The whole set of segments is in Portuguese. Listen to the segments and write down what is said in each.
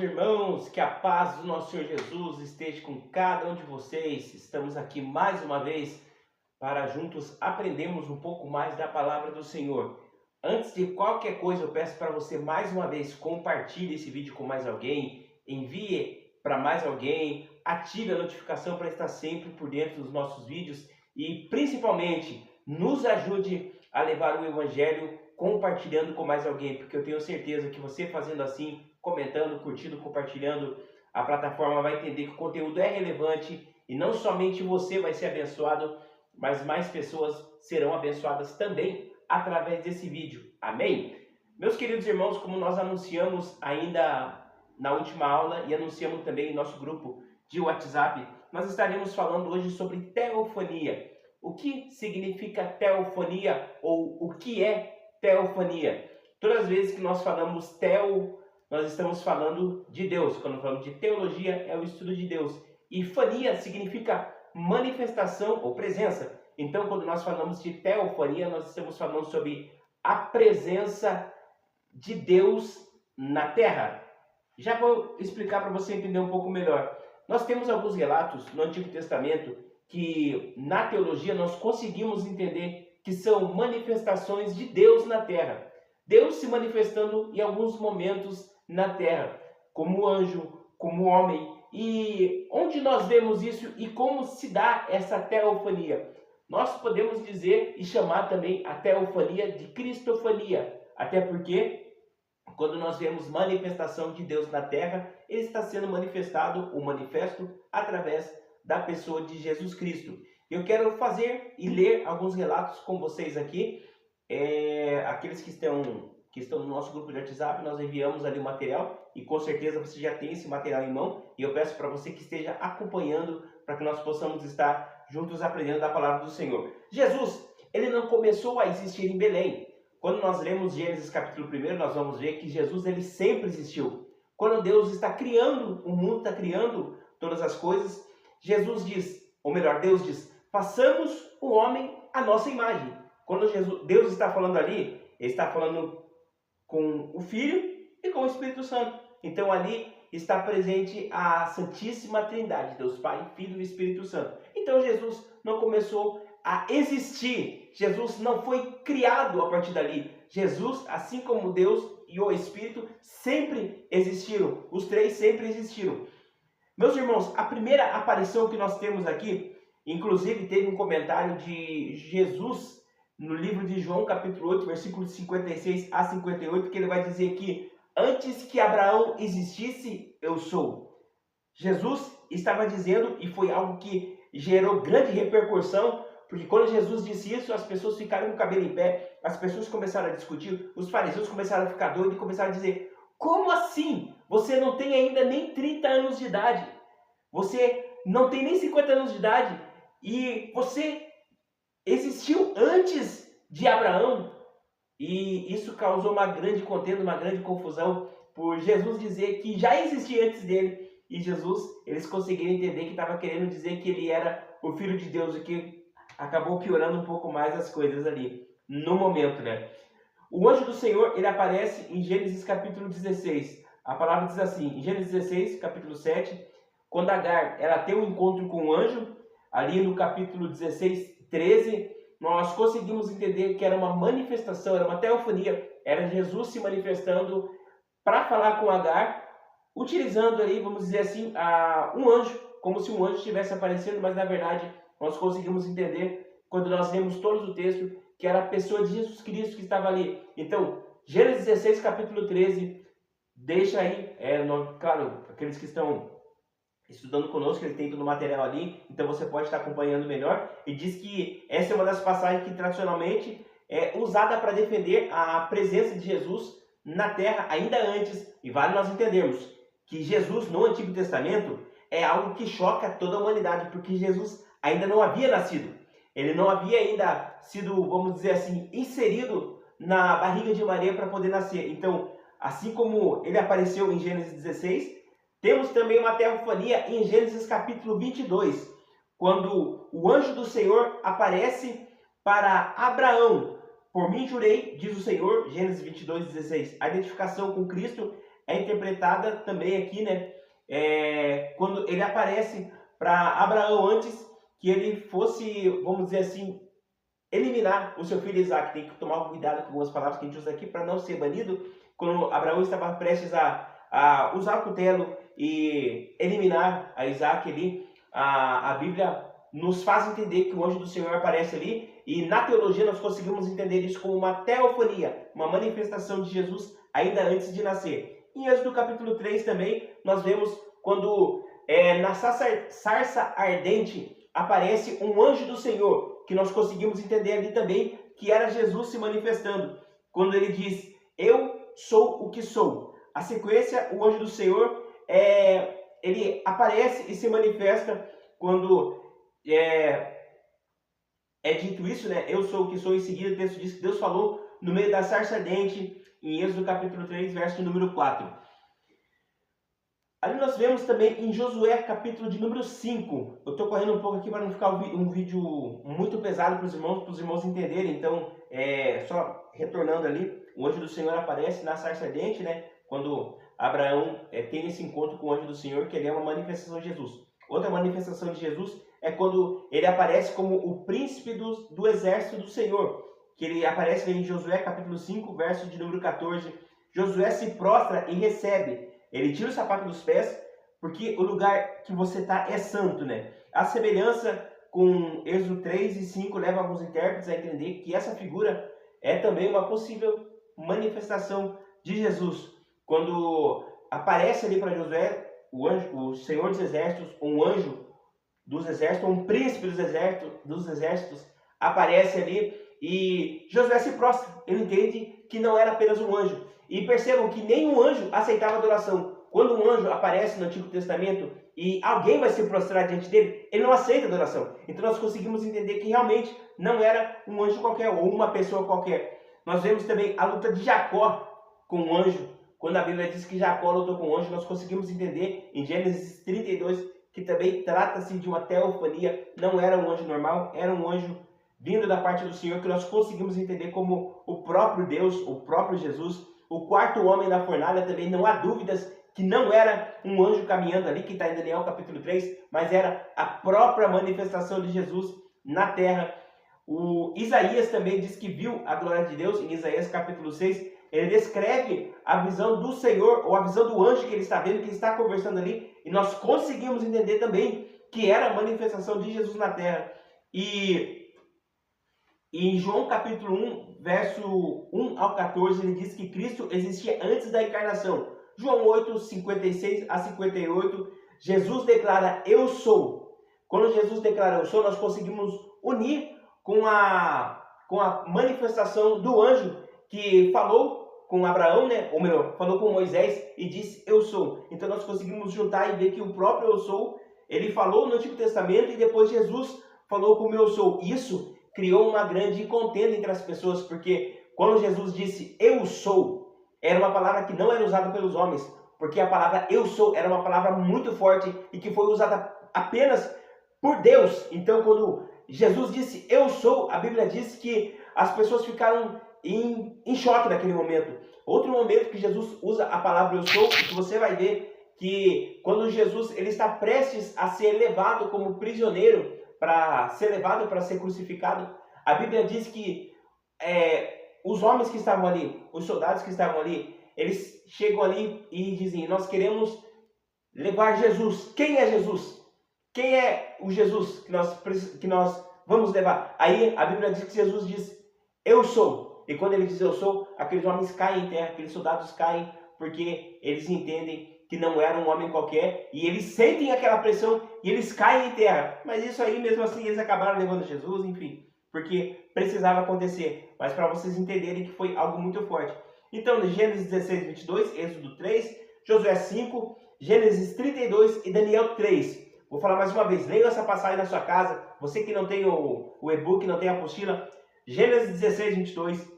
irmãos, que a paz do nosso Senhor Jesus esteja com cada um de vocês. Estamos aqui mais uma vez para juntos aprendermos um pouco mais da palavra do Senhor. Antes de qualquer coisa, eu peço para você mais uma vez, compartilhe esse vídeo com mais alguém, envie para mais alguém, ative a notificação para estar sempre por dentro dos nossos vídeos e principalmente nos ajude a levar o Evangelho compartilhando com mais alguém, porque eu tenho certeza que você fazendo assim, comentando, curtindo, compartilhando, a plataforma vai entender que o conteúdo é relevante e não somente você vai ser abençoado, mas mais pessoas serão abençoadas também através desse vídeo. Amém? Meus queridos irmãos, como nós anunciamos ainda na última aula e anunciamos também em nosso grupo de WhatsApp, nós estaremos falando hoje sobre teofania. O que significa teofania ou o que é teofania? Todas as vezes que nós falamos teo, nós estamos falando de Deus. Quando falamos de teologia, é o estudo de Deus. E fania significa manifestação ou presença. Então, quando nós falamos de teofania, nós estamos falando sobre a presença de Deus na Terra. Já vou explicar para você entender um pouco melhor. Nós temos alguns relatos no Antigo Testamento que, na teologia, nós conseguimos entender que são manifestações de Deus na Terra. Deus se manifestando em alguns momentos na Terra, como anjo, como homem. E onde nós vemos isso e como se dá essa teofania? Nós podemos dizer e chamar também a teofania de cristofania, até porque quando nós vemos manifestação de Deus na Terra, ele está sendo manifestado, o manifesto, através da pessoa de Jesus Cristo. Eu quero fazer e ler alguns relatos com vocês aqui. Aqueles que estão no nosso grupo de WhatsApp, nós enviamos ali o material e com certeza você já tem esse material em mão. E eu peço para você que esteja acompanhando para que nós possamos estar juntos aprendendo da palavra do Senhor. Jesus, ele não começou a existir em Belém. Quando nós lemos Gênesis capítulo 1, nós vamos ver que Jesus ele sempre existiu. Quando Deus está criando o mundo, está criando todas as coisas, Jesus diz, ou melhor, Deus diz, façamos o homem à nossa imagem. Quando Deus está falando ali, ele está falando com o Filho e com o Espírito Santo. Então ali está presente a Santíssima Trindade, Deus Pai, Filho e Espírito Santo. Então Jesus não começou a existir, Jesus não foi criado a partir dali. Jesus, assim como Deus e o Espírito, sempre existiram. Os três sempre existiram. Meus irmãos, a primeira aparição que nós temos aqui, inclusive teve um comentário de Jesus no livro de João, capítulo 8, versículos 56 a 58, que ele vai dizer que antes que Abraão existisse, eu sou. Jesus estava dizendo, e foi algo que gerou grande repercussão, porque quando Jesus disse isso, as pessoas ficaram com o cabelo em pé, as pessoas começaram a discutir, os fariseus começaram a ficar doidos e começaram a dizer, como assim? Você não tem ainda nem 30 anos de idade, você não tem nem 50 anos de idade, e você existiu antes de Abraão. E isso causou uma grande contenda, uma grande confusão, por Jesus dizer que já existia antes dele. E Jesus, eles conseguiram entender que estava querendo dizer que ele era o Filho de Deus, o que acabou piorando um pouco mais as coisas ali, no momento, né? O anjo do Senhor, ele aparece em Gênesis capítulo 16. A palavra diz assim, em Gênesis 16, capítulo 7, quando Agar, ela tem um encontro com o anjo, ali no capítulo 16, 13, nós conseguimos entender que era uma manifestação, era uma teofania, era Jesus se manifestando para falar com Agar, utilizando ali, vamos dizer assim, um anjo, como se um anjo estivesse aparecendo, mas na verdade nós conseguimos entender, quando nós lemos todo o texto, que era a pessoa de Jesus Cristo que estava ali. Então, Gênesis 16, capítulo 13, deixa aí, claro, aqueles que estão estudando conosco, ele tem todo o material ali, então você pode estar acompanhando melhor, e diz que essa é uma das passagens que tradicionalmente é usada para defender a presença de Jesus na Terra ainda antes, e vale nós entendermos que Jesus no Antigo Testamento é algo que choca toda a humanidade, porque Jesus ainda não havia nascido, ele não havia ainda sido, vamos dizer assim, inserido na barriga de Maria para poder nascer. Então, assim como ele apareceu em Gênesis 16, temos também uma teofania em Gênesis capítulo 22, quando o anjo do Senhor aparece para Abraão. Por mim jurei, diz o Senhor, Gênesis 22, 16. A identificação com Cristo é interpretada também aqui, né? Quando ele aparece para Abraão antes que ele fosse, vamos dizer assim, eliminar o seu filho Isaac. Tem que tomar cuidado com algumas palavras que a gente usa aqui para não ser banido. Quando Abraão estava prestes a usar o cutelo e eliminar a Isaac ali, a Bíblia nos faz entender que o anjo do Senhor aparece ali, e na teologia nós conseguimos entender isso como uma teofania, uma manifestação de Jesus ainda antes de nascer. Em Êxodo capítulo 3 também, nós vemos quando na sarça ardente aparece um anjo do Senhor, que nós conseguimos entender ali também que era Jesus se manifestando, quando ele diz, eu sou o que sou. A sequência, o anjo do Senhor, ele aparece e se manifesta quando é dito isso, né? Eu sou o que sou. Em seguida, o texto diz que Deus falou no meio da sarça ardente, em Êxodo capítulo 3, verso número 4. Ali nós vemos também em Josué, capítulo de número 5. Eu estou correndo um pouco aqui para não ficar um vídeo muito pesado para os irmãos entenderem. Então, só retornando ali, o anjo do Senhor aparece na sarça ardente, né? Quando Abraão tem esse encontro com o anjo do Senhor, que ele é uma manifestação de Jesus. Outra manifestação de Jesus é quando ele aparece como o príncipe do exército do Senhor, que ele aparece em Josué, capítulo 5, verso de número 14. Josué se prostra e recebe. Ele tira o sapato dos pés, porque o lugar que você está é santo, né? A semelhança com Êxodo 3 e 5 leva alguns intérpretes a entender que essa figura é também uma possível manifestação de Jesus. Quando aparece ali para Josué o Senhor dos Exércitos, um anjo dos exércitos, um príncipe dos exércitos, aparece ali e Josué se prostra. Ele entende que não era apenas um anjo. E percebam que nenhum anjo aceitava adoração. Quando um anjo aparece no Antigo Testamento e alguém vai se prostrar diante dele, ele não aceita adoração. Então nós conseguimos entender que realmente não era um anjo qualquer ou uma pessoa qualquer. Nós vemos também a luta de Jacó com o anjo. Quando a Bíblia diz que Jacó lutou com o anjo, nós conseguimos entender em Gênesis 32 que também trata-se de uma teofania. Não era um anjo normal, era um anjo vindo da parte do Senhor, que nós conseguimos entender como o próprio Deus, o próprio Jesus. O quarto homem na fornalha também, não há dúvidas que não era um anjo caminhando ali, que está em Daniel capítulo 3, mas era a própria manifestação de Jesus na terra. O Isaías também diz que viu a glória de Deus, em Isaías capítulo 6, ele descreve a visão do Senhor, ou a visão do anjo que ele está vendo, que ele está conversando ali, e nós conseguimos entender também que era a manifestação de Jesus na terra. E em João capítulo 1, verso 1 ao 14, ele diz que Cristo existia antes da encarnação. João 8, 56 a 58, Jesus declara, eu sou. Quando Jesus declara, eu sou, nós conseguimos unir com a manifestação do anjo que falou com Abraão, né? Ou melhor, falou com Moisés e disse, eu sou. Então nós conseguimos juntar e ver que o próprio eu sou, ele falou no Antigo Testamento e depois Jesus falou com o eu sou. Isso criou uma grande contenda entre as pessoas, porque quando Jesus disse eu sou, era uma palavra que não era usada pelos homens, porque a palavra eu sou era uma palavra muito forte e que foi usada apenas por Deus. Então quando Jesus disse eu sou, a Bíblia diz que as pessoas ficaram em choque naquele momento. Outro momento que Jesus usa a palavra eu sou, que você vai ver que quando Jesus ele está prestes a ser levado como prisioneiro, para ser levado para ser crucificado, a Bíblia diz que os homens que estavam ali, os soldados que estavam ali, eles chegam ali e dizem, nós queremos levar Jesus. Quem é Jesus? Quem é o Jesus que nós vamos levar? Aí a Bíblia diz que Jesus diz, eu sou. E quando ele diz eu sou, aqueles homens caem em terra, aqueles soldados caem, porque eles entendem que não era um homem qualquer, e eles sentem aquela pressão, e eles caem em terra. Mas isso aí, mesmo assim, eles acabaram levando Jesus, enfim, porque precisava acontecer. Mas para vocês entenderem que foi algo muito forte. Então, Gênesis 16, 22, Êxodo 3, Josué 5, Gênesis 32 e Daniel 3. Vou falar mais uma vez, leiam essa passagem na sua casa, você que não tem o e-book, não tem a apostila, Gênesis 16, 22,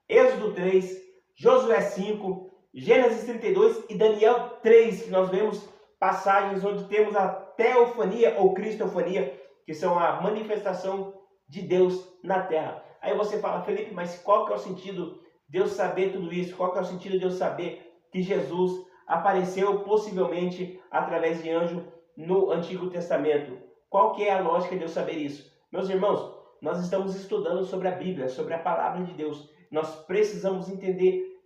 Êxodo 3, Josué 5, Gênesis 32 e Daniel 3, que nós vemos passagens onde temos a teofania ou cristofania, que são a manifestação de Deus na terra. Aí você fala, Felipe, mas qual que é o sentido de eu saber tudo isso? Qual que é o sentido de eu saber que Jesus apareceu possivelmente através de anjo no Antigo Testamento. Qual que é a lógica de eu saber isso? Meus irmãos, nós estamos estudando sobre a Bíblia, sobre a palavra de Deus. Nós precisamos entender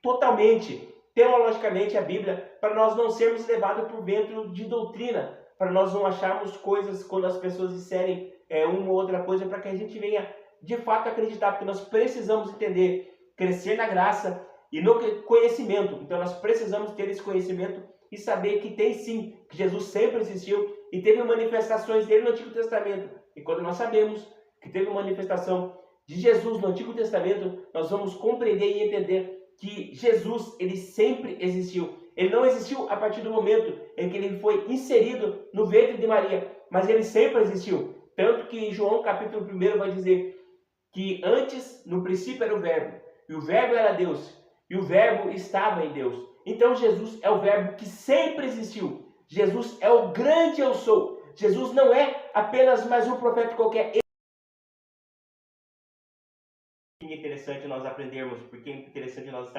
totalmente, teologicamente, a Bíblia, para nós não sermos levados por vento de doutrina, para nós não acharmos coisas quando as pessoas disserem uma ou outra coisa, para que a gente venha de fato acreditar, porque nós precisamos entender, crescer na graça e no conhecimento. Então nós precisamos ter esse conhecimento e saber que tem sim, que Jesus sempre existiu e teve manifestações dele no Antigo Testamento. E quando nós sabemos que teve manifestação de Jesus no Antigo Testamento, nós vamos compreender e entender que Jesus, ele sempre existiu. Ele não existiu a partir do momento em que ele foi inserido no ventre de Maria, mas ele sempre existiu. Tanto que João capítulo 1 vai dizer que antes, no princípio era o Verbo, e o Verbo era Deus, e o Verbo estava em Deus. Então Jesus é o Verbo que sempre existiu. Jesus é o grande eu sou. Jesus não é apenas mais um profeta qualquer. É interessante nós aprendermos, porque é interessante nós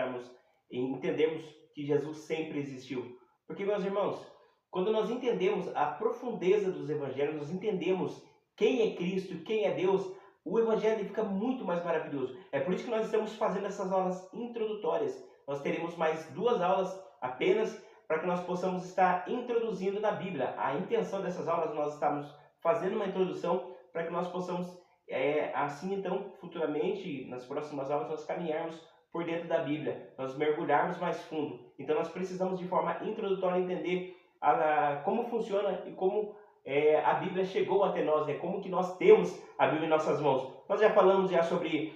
entendermos que Jesus sempre existiu. Porque, meus irmãos, quando nós entendemos a profundeza dos evangelhos, nós entendemos quem é Cristo, quem é Deus, o evangelho fica muito mais maravilhoso. É por isso que nós estamos fazendo essas aulas introdutórias. Nós teremos mais 2 aulas apenas para que nós possamos estar introduzindo na Bíblia. A intenção dessas aulas, nós estamos fazendo uma introdução para que nós possamos, assim então, futuramente, nas próximas aulas, nós caminharmos por dentro da Bíblia, nós mergulharmos mais fundo. Então nós precisamos de forma introdutória entender como funciona e como a Bíblia chegou até nós, como que nós temos a Bíblia em nossas mãos. Nós já falamos sobre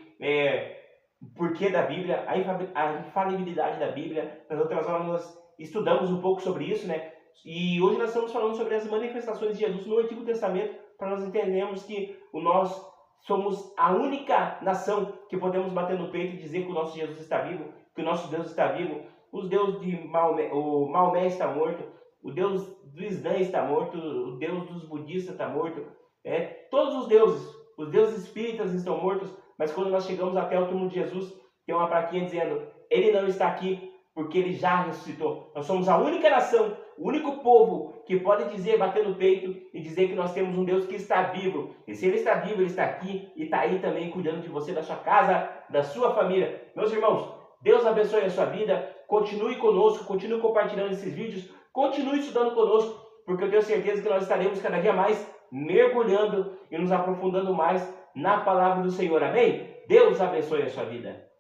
o porquê da Bíblia, a infalibilidade da Bíblia. Nas outras aulas nós estudamos um pouco sobre isso, né? E hoje nós estamos falando sobre as manifestações de Jesus no Antigo Testamento, para nós entendermos que nós somos a única nação que podemos bater no peito e dizer que o nosso Jesus está vivo, que o nosso Deus está vivo. Os deuses de Maomé, o Maomé está morto, o Deus do Islã está morto, o Deus dos budistas está morto. Todos os deuses espíritas estão mortos, mas quando nós chegamos até o túmulo de Jesus, tem uma plaquinha dizendo, ele não está aqui porque ele já ressuscitou. Nós somos a única nação, o único povo que pode dizer, bater no peito e dizer que nós temos um Deus que está vivo. E se ele está vivo, ele está aqui e está aí também cuidando de você, da sua casa, da sua família. Meus irmãos, Deus abençoe a sua vida. Continue conosco, continue compartilhando esses vídeos, continue estudando conosco, porque eu tenho certeza que nós estaremos cada dia mais mergulhando e nos aprofundando mais na palavra do Senhor. Amém? Deus abençoe a sua vida.